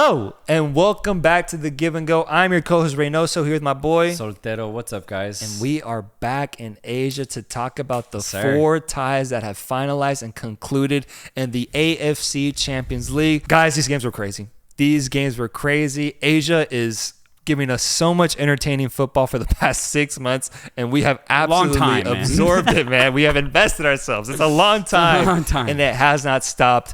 Hello and welcome back to The Give and Go. I'm your co-host Reynoso here with my boy Soltero. What's up, guys? And we are back in Asia to talk about the four ties that have finalized and concluded in the AFC Champions League. Guys, these games were crazy. Asia is giving us so much entertaining football for the past 6 months, and we have absolutely absorbed it, man. We have invested ourselves. It's a long time, and it has not stopped.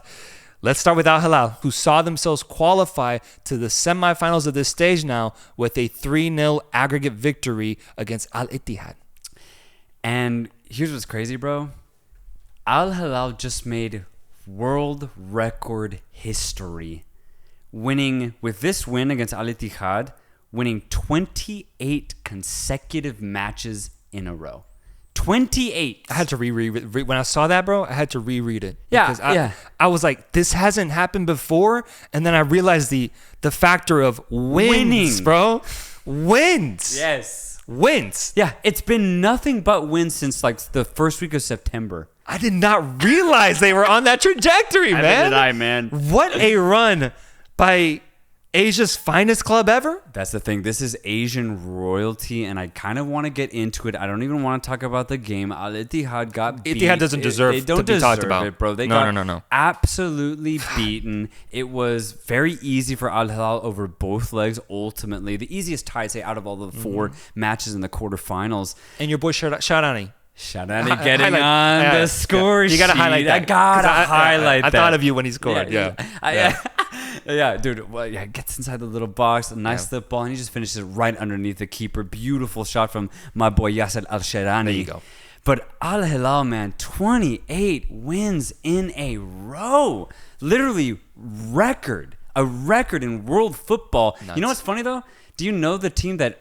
Let's start with Al-Hilal, who saw themselves qualify to the semifinals of this stage now with a 3-0 aggregate victory against Al-Ittihad. And here's what's crazy, bro. Al-Hilal just made world record history, winning with this win against Al-Ittihad, winning 28 consecutive matches in a row. 28. I had to reread it. When I saw that, bro, I had to reread it. Yeah, because I was like, this hasn't happened before. And then I realized the factor of winning, bro. Wins. Yes. Wins. Yeah, it's been nothing but wins since like the first week of September. I did not realize they were on that trajectory, man. Neither did I, man. What a run by Asia's finest club ever. That's the thing. This is Asian royalty, and I kind of want to get into it. I don't even want to talk about the game. Al-Ittihad got beat. Ittihad doesn't deserve to be talked about. It, bro. They got absolutely beaten. It was very easy for Al-Hilal over both legs, ultimately. The easiest tie, I'd say, out of all the four matches in the quarterfinals. And your boy Shadani. Shadani getting on the score sheet. You got to highlight that. I got to highlight that. I thought of you when he scored. Yeah, dude. Well, yeah, gets inside the little box, a nice slip ball, and he just finishes it right underneath the keeper. Beautiful shot from my boy Yasser Al-Sharani. There you go. But Al-Hilal, man, 28 wins in a row. Literally a record in world football. Nuts. You know what's funny though? Do you know the team that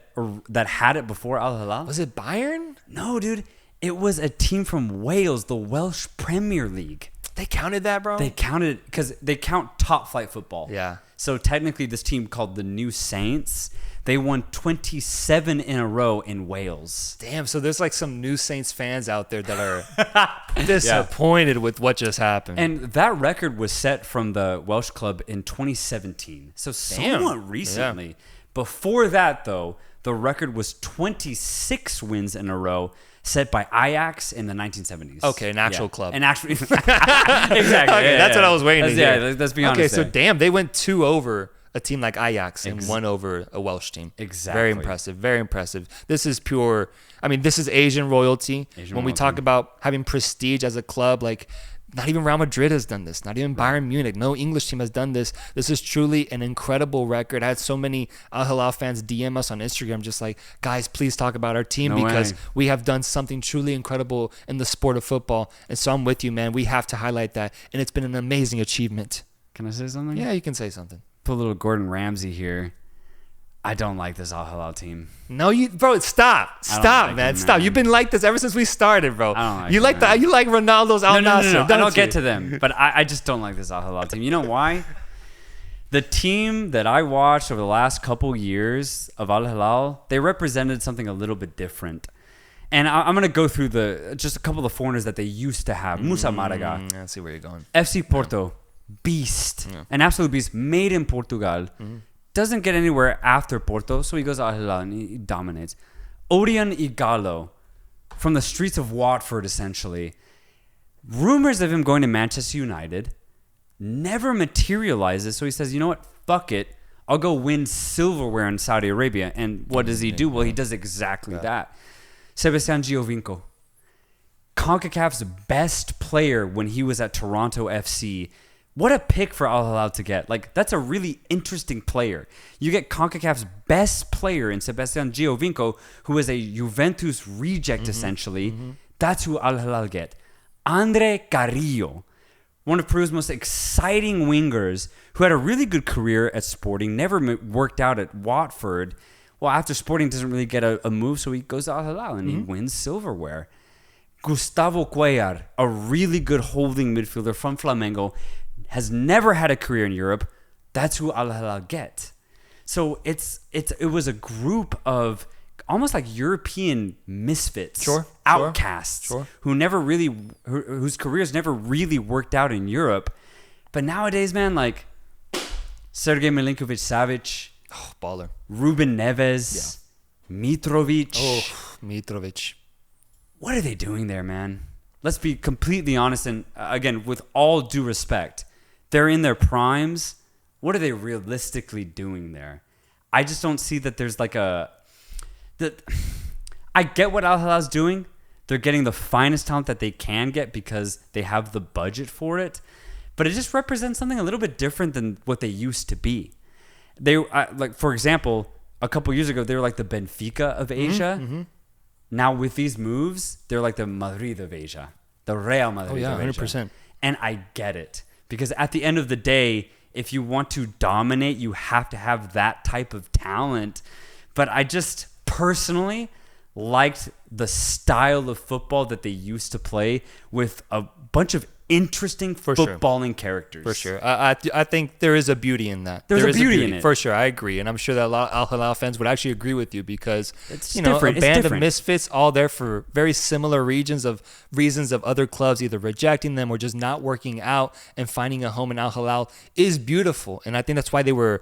had it before Al-Hilal? Was it Bayern? No, dude. It was a team from Wales, the Welsh Premier League. They counted that, bro? They counted because they count top flight football. Yeah. So technically this team called the New Saints, they won 27 in a row in Wales. Damn, so there's like some New Saints fans out there that are disappointed with what just happened. And that record was set from the Welsh club in 2017. So somewhat recently. Yeah. Before that, though, the record was 26 wins in a row, set by Ajax in the 1970s. Okay, an actual club. An actual exactly. Okay, that's what I was waiting to hear. Yeah, let's be honest. Okay, so damn, they went 2 over a team like Ajax and 1 over a Welsh team. Exactly. Very impressive. Very impressive. This is pure. I mean, this is Asian royalty. When we talk about having prestige as a club, like not even Real Madrid has done this. Not even Bayern Munich. No English team has done this. This is truly an incredible record. I had so many Al-Hilal fans DM us on Instagram just like, guys, please talk about our team because we have done something truly incredible in the sport of football. And so I'm with you, man. We have to highlight that. And it's been an amazing achievement. Can I say something? Yeah, you can say something. Put a little Gordon Ramsay here. I don't like this Al-Hilal team. No, bro, stop, man. Stop. You've been like this ever since we started, bro. You like Ronaldo's Al-Nassr. No, I don't get to them, but I just don't like this Al-Hilal team. You know why? The team that I watched over the last couple years of Al-Hilal, they represented something a little bit different. And I'm going to go through just a couple of foreigners that they used to have. Musa Maraga. I see where you're going. FC Porto, beast. An absolute beast, made in Portugal. Doesn't get anywhere after Porto, so he goes to Al-Hilal and he dominates. Odion Igalo, from the streets of Watford, essentially. Rumors of him going to Manchester United never materializes, so he says, you know what, fuck it. I'll go win silverware in Saudi Arabia. And what does he do? Well, he does exactly that. Sebastian Giovinco, CONCACAF's best player when he was at Toronto FC. What a pick for Al-Hilal to get. Like, that's a really interesting player. You get CONCACAF's best player in Sebastian Giovinco, who is a Juventus reject, essentially. That's who Al-Hilal get. Andre Carrillo, one of Peru's most exciting wingers, who had a really good career at Sporting, never worked out at Watford. Well, after Sporting doesn't really get a move, so he goes to Al-Hilal and he wins silverware. Gustavo Cuellar, a really good holding midfielder from Flamengo, has never had a career in Europe. That's who Al-Hilal get. So it was a group of almost like European misfits, outcasts, whose careers never really worked out in Europe. But nowadays, man, like Sergei Milinkovic-Savic. Oh, baller. Ruben Neves. Yeah. Mitrovic. Oh, Mitrovic. What are they doing there, man? Let's be completely honest. And again, with all due respect, they're in their primes. What are they realistically doing there? I just don't see that there's like I get what Al Hilal's doing. They're getting the finest talent that they can get because they have the budget for it. But it just represents something a little bit different than what they used to be. They like, for example, a couple years ago, they were like the Benfica of Asia. Mm-hmm. Now with these moves, they're like the Madrid of Asia, the Real Madrid of Asia. 100%. And I get it. Because at the end of the day, if you want to dominate, you have to have that type of talent. But I just personally liked the style of football that they used to play with a bunch of interesting footballing characters. For sure. I think there is a beauty in that. There's a beauty in it. For sure. I agree. And I'm sure that a lot of Al Hilal fans would actually agree with you because it's different. A band of misfits all there for very similar reasons of other clubs either rejecting them or just not working out, and finding a home in Al Hilal is beautiful. And I think that's why they were,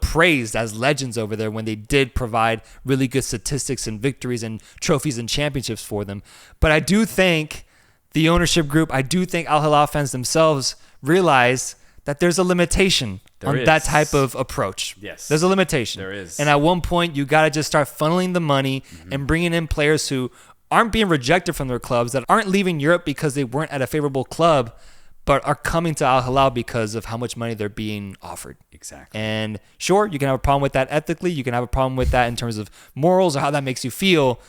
praised as legends over there when they did provide really good statistics and victories and trophies and championships for them. But I do think the ownership group, I do think Al Hilal fans themselves realize that there's a limitation on that type of approach. Yes. There's a limitation. There is. And at one point, you got to just start funneling the money and bringing in players who aren't being rejected from their clubs, that aren't leaving Europe because they weren't at a favorable club, but are coming to Al Hilal because of how much money they're being offered. Exactly. And sure, you can have a problem with that ethically. You can have a problem with that in terms of morals or how that makes you feel.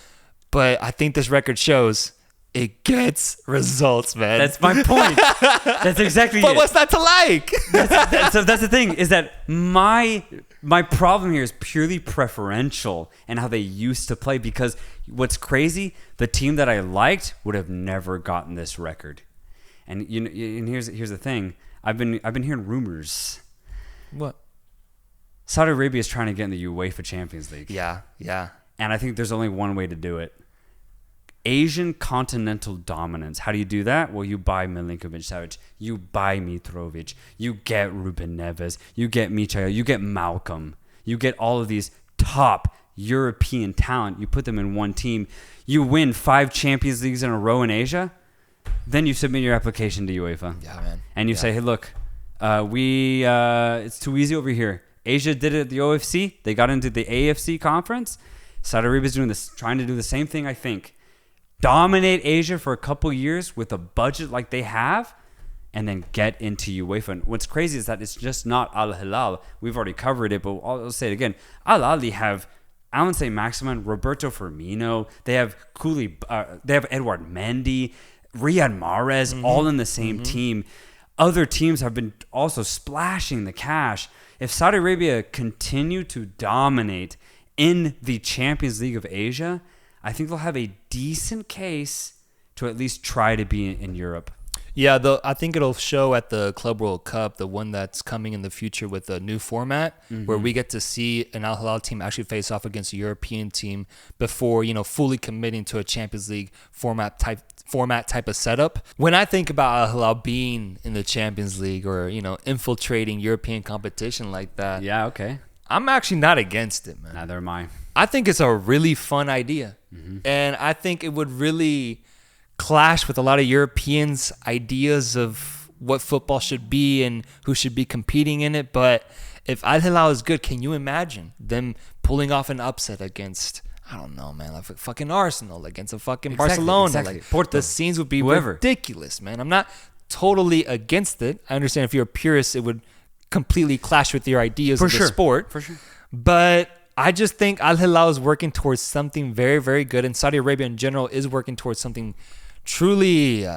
But I think this record shows it gets results, man. That's my point. That's exactly it. But what's not to like? That's the thing, is that my problem here is purely preferential and how they used to play, because what's crazy, the team that I liked would have never gotten this record. And and here's the thing. I've been hearing rumors. What? Saudi Arabia is trying to get in the UEFA Champions League. Yeah. And I think there's only one way to do it. Asian continental dominance. How do you do that? Well, you buy Milinkovic-Savic, you buy Mitrovic, you get Ruben Neves, you get Michael, you get Malcolm, you get all of these top European talent. You put them in one team. You win 5 Champions Leagues in a row in Asia. Then you submit your application to UEFA. Yeah, man. And you say, hey, look, it's too easy over here. Asia did it at the OFC. They got into the AFC conference. Saudi Arabia's trying to do the same thing, I think. Dominate Asia for a couple years with a budget like they have, and then get into UEFA. And what's crazy is that it's just not Al Hilal. We've already covered it, but I'll say it again. Al Ahly have Alan Saint-Maximin, Roberto Firmino. They have they have Edouard Mendy, Riyad Mahrez, all in the same team. Other teams have been also splashing the cash. If Saudi Arabia continue to dominate in the Champions League of Asia, I think they'll have a decent case to at least try to be in Europe. Yeah, I think it'll show at the Club World Cup, the one that's coming in the future with a new format, where we get to see an Al Hilal team actually face off against a European team before, fully committing to a Champions League format type of setup. When I think about Al Hilal being in the Champions League or, infiltrating European competition like that, yeah, okay, I'm actually not against it, man. Neither am I. I think it's a really fun idea. And I think it would really clash with a lot of Europeans' ideas of what football should be and who should be competing in it. But if Al Hilal is good, can you imagine them pulling off an upset against, I don't know, man, like fucking Arsenal, against a fucking Barcelona? Exactly. Like, Porto. the scenes would be ridiculous, man. I'm not totally against it. I understand if you're a purist, it would completely clash with your ideas of the sport. For sure. But I just think Al Hilal is working towards something very, very good, and Saudi Arabia in general is working towards something truly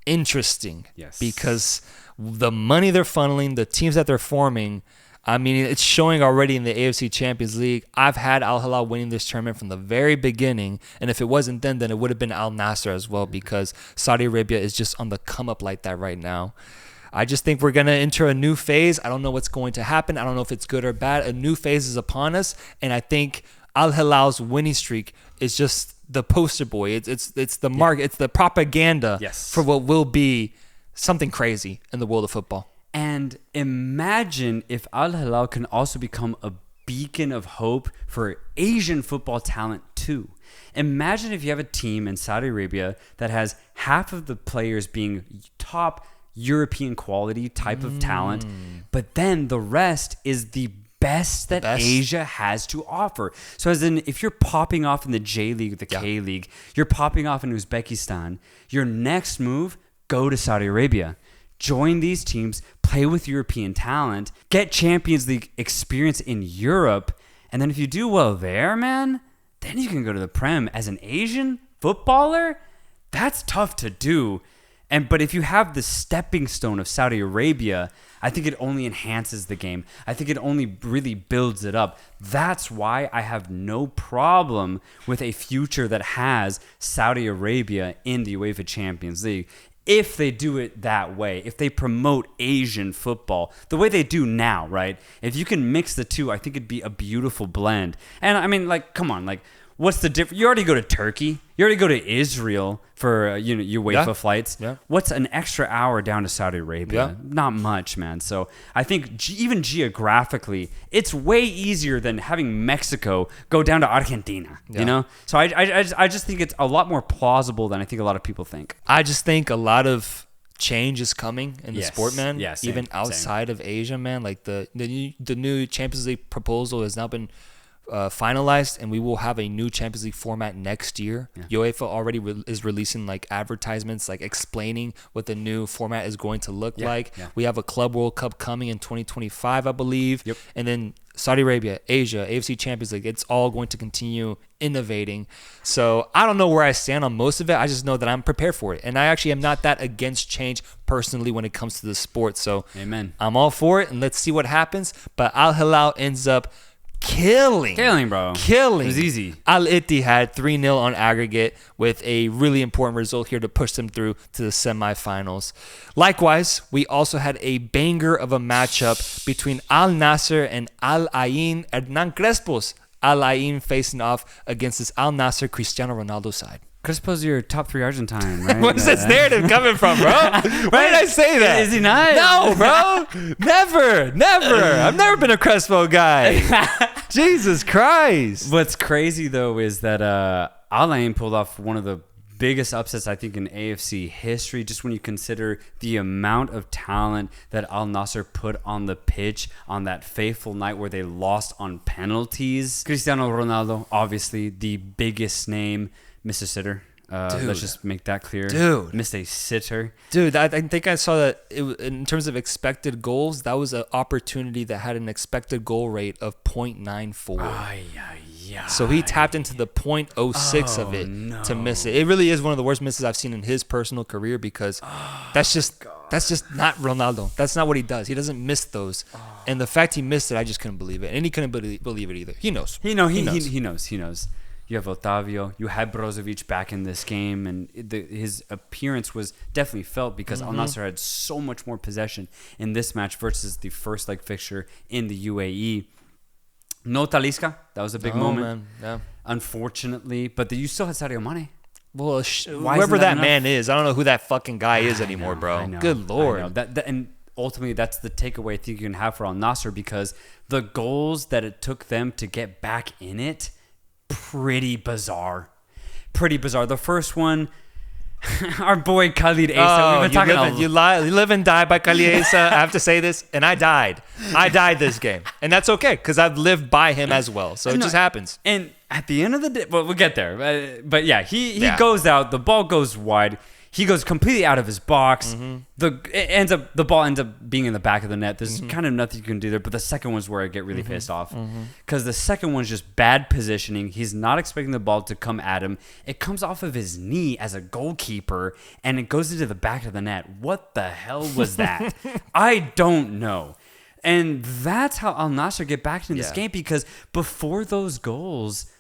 interesting. Yes. Because the money they're funneling, the teams that they're forming, I mean, it's showing already in the AFC Champions League. I've had Al Hilal winning this tournament from the very beginning, and if it wasn't then it would have been Al-Nassr as well, because Saudi Arabia is just on the come up like that right now. I just think we're going to enter a new phase. I don't know what's going to happen. I don't know if it's good or bad. A new phase is upon us, and I think Al Hilal's winning streak is just the poster boy. It's the mark. It's the propaganda for what will be something crazy in the world of football. And imagine if Al Hilal can also become a beacon of hope for Asian football talent too. Imagine if you have a team in Saudi Arabia that has half of the players being top European quality type of talent, but then the rest is the best that Asia has to offer. So as in, if you're popping off in the J League, the K League, you're popping off in Uzbekistan, your next move, go to Saudi Arabia. Join these teams, play with European talent, get Champions League experience in Europe, and then if you do well there, man, then you can go to the Prem. As an Asian footballer, that's tough to do. But if you have the stepping stone of Saudi Arabia, I think it only enhances the game. I think it only really builds it up. That's why I have no problem with a future that has Saudi Arabia in the UEFA Champions League. If they do it that way, if they promote Asian football the way they do now, right? If you can mix the two, I think it'd be a beautiful blend. And I mean, like, come on, like, what's the difference? You already go to Turkey. You already go to Israel for your UEFA flights. Yeah. What's an extra hour down to Saudi Arabia? Yeah. Not much, man. So I think even geographically, it's way easier than having Mexico go down to Argentina. Yeah. You know. So I just think it's a lot more plausible than I think a lot of people think. I just think a lot of change is coming in the sport, man. Yeah, even outside of Asia, man. Like the new Champions League proposal has now been finalized, and we will have a new Champions League format next year. UEFA already is releasing like advertisements, like explaining what the new format is going to look like. We have a Club World Cup coming in 2025, I believe. And then Saudi Arabia, Asia, AFC Champions League, it's all going to continue innovating. So I don't know where I stand on most of it. I just know that I'm prepared for it. And I actually am not that against change personally when it comes to the sport. So Amen. I'm all for it, and let's see what happens. But Al Hilal ends up killing, bro. It was easy. Al-Ittihad 3-0 on aggregate with a really important result here to push them through to the semifinals. Likewise, we also had a banger of a matchup between Al-Nassr and Al-Ain. Hernan Crespo's Al-Ain facing off against this Al-Nassr Cristiano Ronaldo side. Crespo's your top 3 Argentine, right? Where's this narrative coming from, bro? Why did I say that? Is he not? No, bro. Never. I've never been a Crespo guy. Jesus Christ. What's crazy, though, is that Al-Ain pulled off one of the biggest upsets, I think, in AFC history, just when you consider the amount of talent that Al-Nassr put on the pitch on that fateful night where they lost on penalties. Cristiano Ronaldo, obviously the biggest name, missed a sitter. Let's just make that clear. Dude. Missed a sitter. Dude, I think I saw that in terms of expected goals, that was an opportunity that had an expected goal rate of 0.94. So he tapped into the 0.06 of it to miss it. It really is one of the worst misses I've seen in his personal career because that's just not Ronaldo. That's not what he does. He doesn't miss those. And the fact he missed it, I just couldn't believe it. And he couldn't believe it either. He knows. He knows. You have Otavio. You had Brozovic back in this game, and his appearance was definitely felt because Al-Nassr had so much more possession in this match versus the first leg fixture in the UAE. No Talisca. That was a big moment. Man. Yeah. Unfortunately, but you still had Sadio Mane. Well, whoever that man is, I don't know who that fucking guy is anymore, bro. I know, Good Lord. I know. And ultimately, that's the takeaway I think you can have for Al-Nassr because the goals that it took them to get back in it, pretty bizarre. The first one, our boy Khalid Asa. We've been talking you live and die by Khalid Asa. I have to say this, and I died this game, and that's okay because I've lived by him as well. So it just happens. And at the end of the day, well, we'll get there. But yeah, he goes out. The ball goes wide. He goes completely out of his box. The ball ends up being in the back of the net. There's kind of nothing you can do there. But the second one's where I get really pissed off. Because the second one's just bad positioning. He's not expecting the ball to come at him. It comes off of his knee as a goalkeeper, and it goes into the back of the net. What the hell was that? I don't know. And that's how Al-Nassr get back in this game, because before those goals,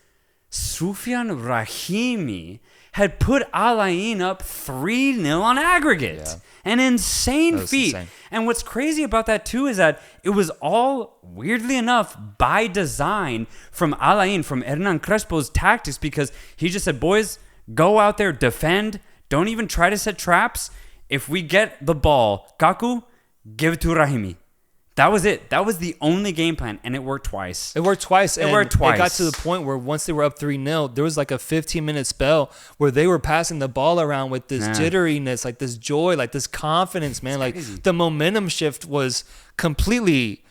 Soufiane Rahimi had put Al-Ain up 3-0 on aggregate. Yeah. An insane feat. Insane. And what's crazy about that too is that it was all, weirdly enough, by design from Al-Ain, from Hernan Crespo's tactics, because he just said, boys, go out there, defend, don't even try to set traps. If we get the ball, Kaku, give it to Rahimi. That was it. That was the only game plan, and it worked twice. It worked twice. It got to the point where once they were up 3-0, there was like a 15-minute spell where they were passing the ball around with this jitteriness, like this joy, like this confidence, man. Like the momentum shift was completely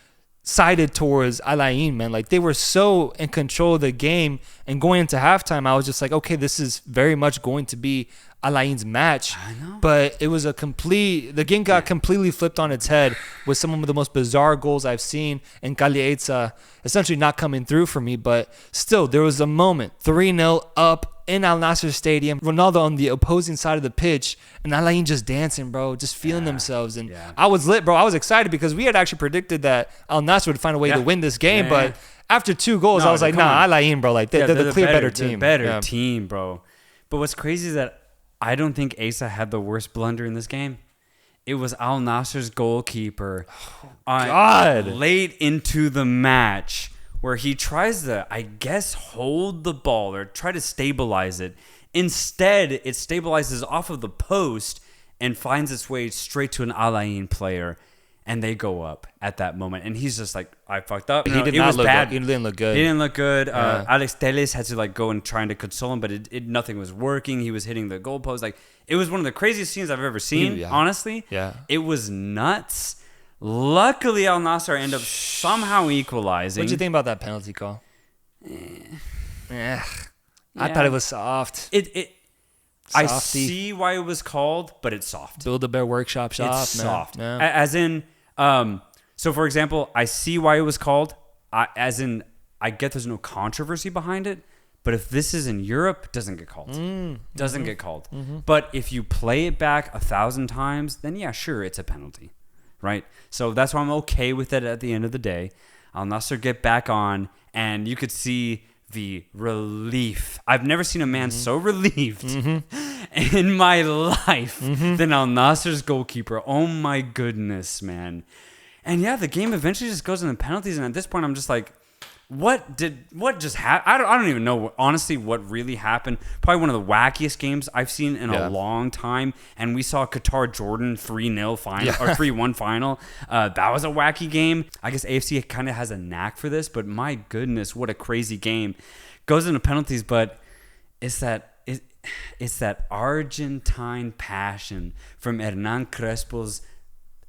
sided towards Al Ain, man. Like they were so in control of the game, and going into halftime, I was just like, okay, this is very much going to be Al Ain's match. I know. But it was the game got completely flipped on its head with some of the most bizarre goals I've seen, and Calleitza essentially not coming through for me. But still, there was a moment, 3-0 up in Al-Nassr Stadium, Ronaldo on the opposing side of the pitch, and Al Ain just dancing, bro, just feeling themselves. And I was lit, bro. I was excited because we had actually predicted that Al-Nassr would find a way to win this game. But after 2 goals, I was like, nah, Al Ain, bro. Like, they're the clear better team. Better team, bro. But what's crazy is that I don't think Asa had the worst blunder in this game. It was Al Nassr's goalkeeper late into the match where he tries to, I guess, hold the ball or try to stabilize it. Instead, it stabilizes off of the post and finds its way straight to an Al Ain player. And they go up at that moment. And he's just like, I fucked up. He didn't look good. He didn't look good. Alex Telles had to like go and trying to console him, but nothing was working. He was hitting the goalpost. Like, it was one of the craziest scenes I've ever seen, honestly. Yeah. It was nuts. Luckily, Al Nassr ended up somehow equalizing. What did you think about that penalty call? I thought it was soft. I see why it was called, but it's soft. Build-A-Bear Workshop shop. It's soft. Yeah. As in, so for example, I see why it was called. I get there's no controversy behind it, but if this is in Europe, it doesn't get called. Doesn't get called. But if you play it back 1,000 times, then yeah, sure, it's a penalty, right? So that's why I'm okay with it at the end of the day. Al Nassr get back on, and you could see the relief. I've never seen a man so relieved in my life than Al Nassr's goalkeeper. Oh my goodness, man. And yeah, the game eventually just goes into penalties, and at this point I'm just like, what just happened? I don't even know, honestly, what really happened. Probably one of the wackiest games I've seen in a long time. And we saw Qatar-Jordan 3-0 final or 3-1 final. That was a wacky game. I guess AFC kind of has a knack for this, but my goodness, what a crazy game. Goes into penalties, but it's that Argentine passion from Hernan Crespo's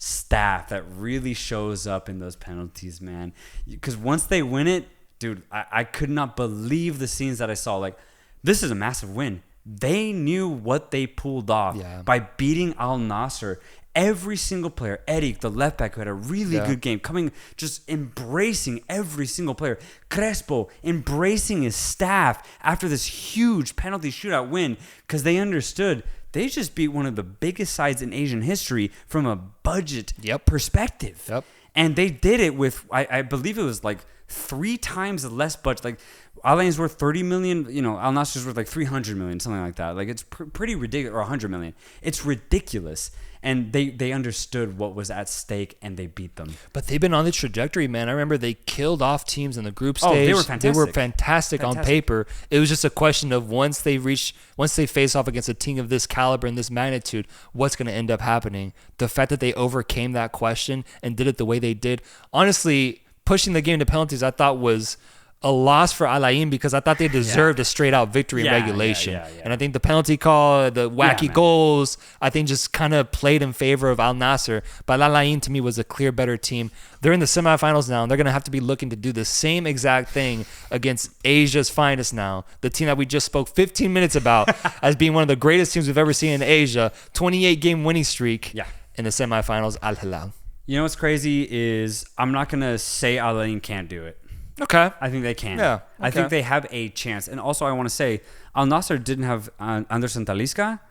staff that really shows up in those penalties, man. Because once they win it, dude, I could not believe the scenes that I saw. Like, this is a massive win. They knew what they pulled off by beating Al Nassr. Every single player, Eric, the left back, who had a really good game, coming, just embracing every single player. Crespo embracing his staff after this huge penalty shootout win, because they understood they just beat one of the biggest sides in Asian history from a budget perspective. And they did it with, I believe it was like 3 times less budget. Like, Al Ain's worth 30 million, Al Nassr's worth like 300 million, something like that. Like, it's pretty ridiculous, or 100 million. It's ridiculous. And they understood what was at stake, and they beat them. But they've been on the trajectory, man. I remember they killed off teams in the group stage. Oh, they were fantastic. They were fantastic on paper. It was just a question of once they face off against a team of this caliber and this magnitude, what's going to end up happening. The fact that they overcame that question and did it the way they did, honestly, pushing the game to penalties, I thought was a loss for Al Ain, because I thought they deserved a straight-out victory in regulation. And I think the penalty call, the wacky goals, I think just kind of played in favor of Al Nassr. But Al Ain, to me, was a clear better team. They're in the semifinals now, and they're going to have to be looking to do the same exact thing against Asia's finest now, the team that we just spoke 15 minutes about as being one of the greatest teams we've ever seen in Asia, 28-game winning streak in the semifinals, Al-Hilal. You know what's crazy is I'm not going to say Al Ain can't do it. Okay. I think they can. Yeah. Okay. I think they have a chance. And also, I want to say, Al Nassr didn't have Anderson Talisca.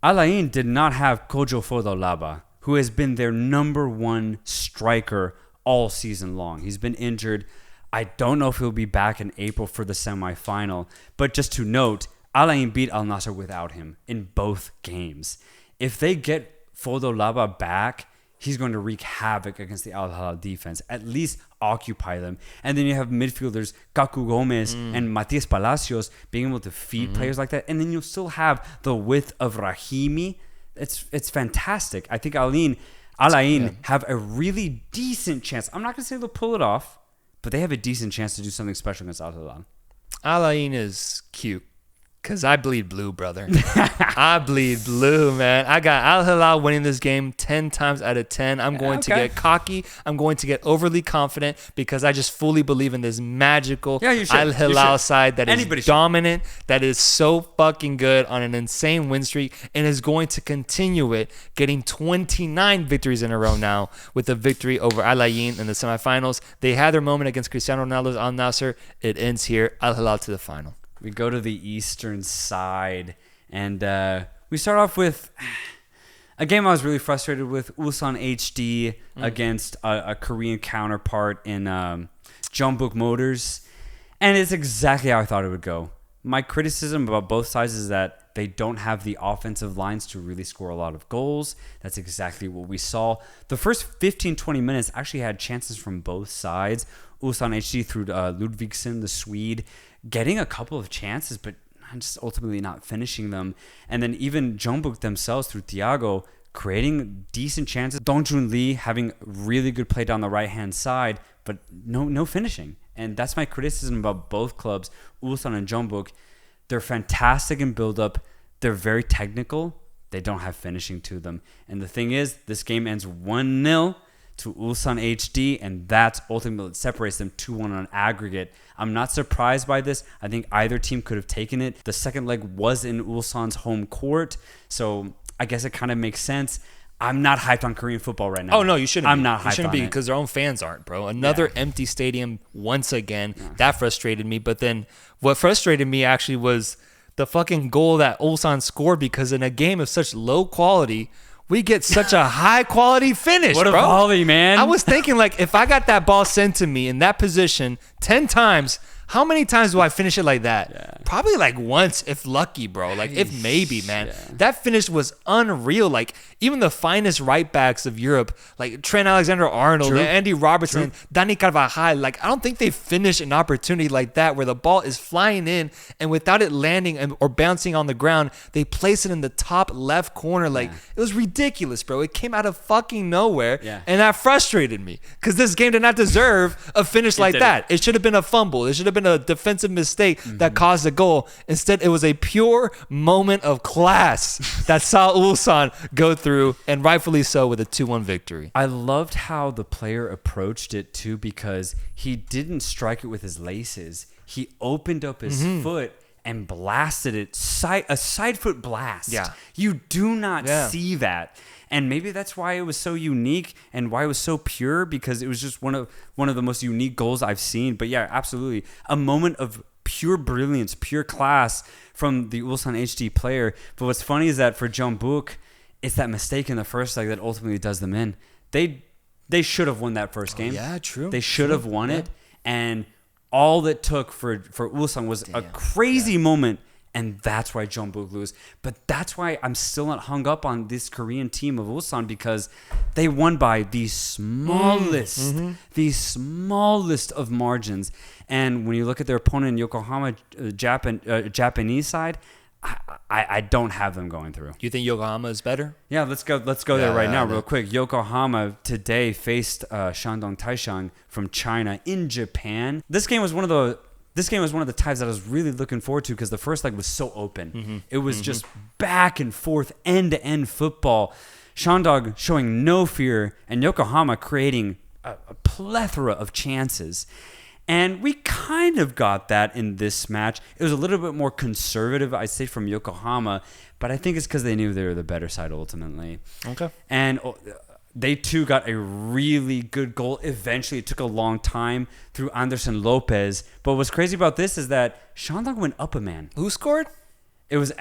Al Ain did not have Kojo Fodolaba, who has been their number 1 striker all season long. He's been injured. I don't know if he'll be back in April for the semifinal. But just to note, Al Ain beat Al Nassr without him in both games. If they get Fodolaba back, he's going to wreak havoc against the Al-Hilal defense, at least occupy them. And then you have midfielders Kaku Gomez and Matias Palacios being able to feed players like that. And then you'll still have the width of Rahimi. It's fantastic. I think Al Ain, Al Ain have a really decent chance. I'm not going to say they'll pull it off, but they have a decent chance to do something special against Al Hilal. Al Ain is cute. Because I bleed blue, brother. I bleed blue, man. I got Al Hilal winning this game 10 times out of 10. I'm going to get cocky. I'm going to get overly confident because I just fully believe in this magical Al Hilal side that is dominant, that is so fucking good on an insane win streak, and is going to continue it, getting 29 victories in a row now with a victory over Al Ain in the semifinals. They had their moment against Cristiano Ronaldo Al-Nassr. It ends here. Al Hilal to the final. We go to the eastern side, and we start off with a game I was really frustrated with, Ulsan HD against a Korean counterpart in Jeonbuk Motors, and it's exactly how I thought it would go. My criticism about both sides is that they don't have the offensive lines to really score a lot of goals. That's exactly what we saw. The first 15-20 minutes actually had chances from both sides. Ulsan HD through Ludvigsen, the Swede, getting a couple of chances, but just ultimately not finishing them. And then even Jeonbuk themselves through Thiago creating decent chances. Dongjun Lee having really good play down the right-hand side, but no finishing. And that's my criticism about both clubs, Ulsan and Jeonbuk. They're fantastic in build-up. They're very technical. They don't have finishing to them. And the thing is, this game ends 1-0 to Ulsan HD, and that's ultimately separates them 2-1 on aggregate. I'm not surprised by this. I think either team could have taken it. The second leg was in Ulsan's home court, so I guess it kind of makes sense. I'm not hyped on Korean football right now. Oh, no, you shouldn't I'm be. not hyped on it. You shouldn't be because their own fans aren't, bro. Another empty stadium once again. That frustrated me. But then what frustrated me actually was the fucking goal that Ulsan scored, because in a game of such low quality, we get such a high quality finish, what bro. What a volley, man. I was thinking, like, if I got that ball sent to me in that position 10 times, how many times do I finish it like that? Yeah. Probably like once, if lucky, bro. Like, if maybe, man. That finish was unreal. Like, even the finest right backs of Europe, like Trent Alexander-Arnold, Andy Robertson, Dani Carvajal, like, I don't think they finish an opportunity like that where the ball is flying in and without it landing or bouncing on the ground, they place it in the top left corner. Like, it was ridiculous, bro. It came out of fucking nowhere, and that frustrated me because this game did not deserve a finish like that. It should have been a fumble. It should have been a defensive mistake that caused a goal. Instead, it was a pure moment of class that saw Ulsan go through, and rightfully so, with a 2-1 victory. I loved how the player approached it too, because he didn't strike it with his laces. He opened up his foot and blasted it, a side foot blast. Yeah. You do not see that. And maybe that's why it was so unique and why it was so pure, because it was just one of the most unique goals I've seen. But yeah, absolutely. A moment of pure brilliance, pure class from the Ulsan HD player. But what's funny is that for Jeonbuk, it's that mistake in the first leg that ultimately does them in. They should have won that first game. Yeah, true. They should have won it. And all it took for Ulsan was a crazy moment. And that's why Jeonbuk lose. But that's why I'm still not hung up on this Korean team of Ulsan, because they won by the smallest of margins. And when you look at their opponent in Yokohama, Japanese side, I don't have them going through. Do you think Yokohama is better? Yeah, let's go there right now real quick. Yokohama today faced Shandong Taishan from China in Japan. This game was one of the ties that I was really looking forward to, because the first leg was so open. It was just back and forth, end-to-end football. Shandong showing no fear, and Yokohama creating a plethora of chances. And we kind of got that in this match. It was a little bit more conservative, I'd say, from Yokohama, but I think it's because they knew they were the better side ultimately. Okay. And they too got a really good goal. Eventually, it took a long time through Anderson Lopez. But what's crazy about this is that Shandong went up a man. Who scored? It was...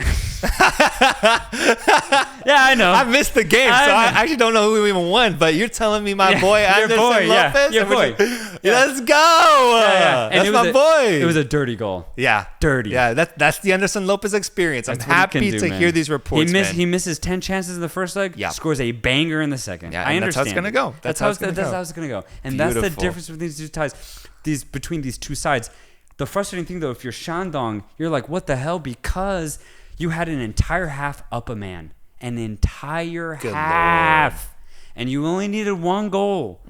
Yeah, I know. I missed the game, so I actually don't know who even won. But you're telling me my boy Anderson Lopez? Your boy. Let's go. That's my boy. It was a dirty goal. Yeah. Dirty. Yeah, that's the Anderson Lopez experience. I'm happy to hear these reports, He misses 10 chances in the first leg, scores a banger in the second. Yeah, I understand. That's how it's going to go. That's how it's going to go. And that's the difference between these two ties, between these two sides. The frustrating thing, though, if you're Shandong, you're like, what the hell? Because you had an entire half up a man. An entire half. and you only needed one goal.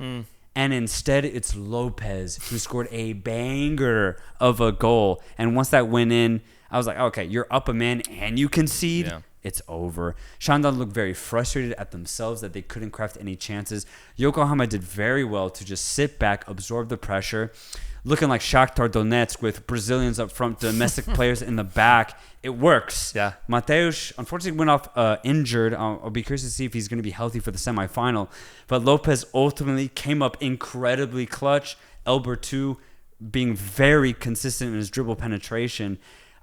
And instead, it's Lopez who scored a banger of a goal. And once that went in, I was like, okay, you're up a man and you concede. Yeah. It's over. Shandong looked very frustrated at themselves that they couldn't craft any chances. Yokohama did very well to just sit back, absorb the pressure. Looking like Shakhtar Donetsk with Brazilians up front, domestic players in the back. It works. Yeah. Mateusz unfortunately went off injured. I'll be curious to see if he's going to be healthy for the semifinal. But Lopez ultimately came up incredibly clutch. Elber too, being very consistent in his dribble penetration.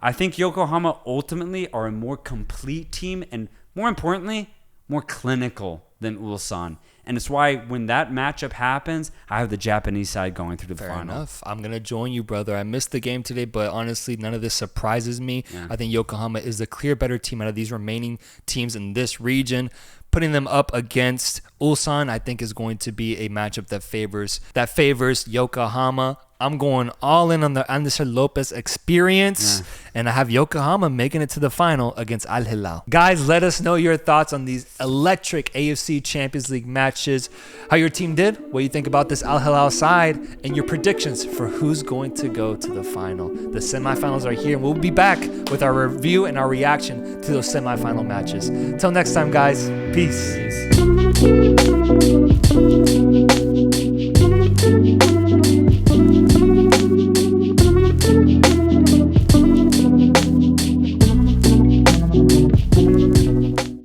I think Yokohama ultimately are a more complete team and, more importantly, more clinical than Ulsan. And it's why when that matchup happens, I have the Japanese side going through the final. Fair enough. I'm going to join you, brother. I missed the game today, but honestly, none of this surprises me. Yeah. I think Yokohama is the clear better team out of these remaining teams in this region. Putting them up against Ulsan, I think, is going to be a matchup that favors Yokohama. I'm going all in on the Al-Nassr Lopez experience, and I have Yokohama making it to the final against Al-Hilal. Guys, let us know your thoughts on these electric AFC Champions League matches, how your team did, what you think about this Al-Hilal side, and your predictions for who's going to go to the final. The semifinals are here, and we'll be back with our review and our reaction to those semifinal matches. Till next time, guys, peace.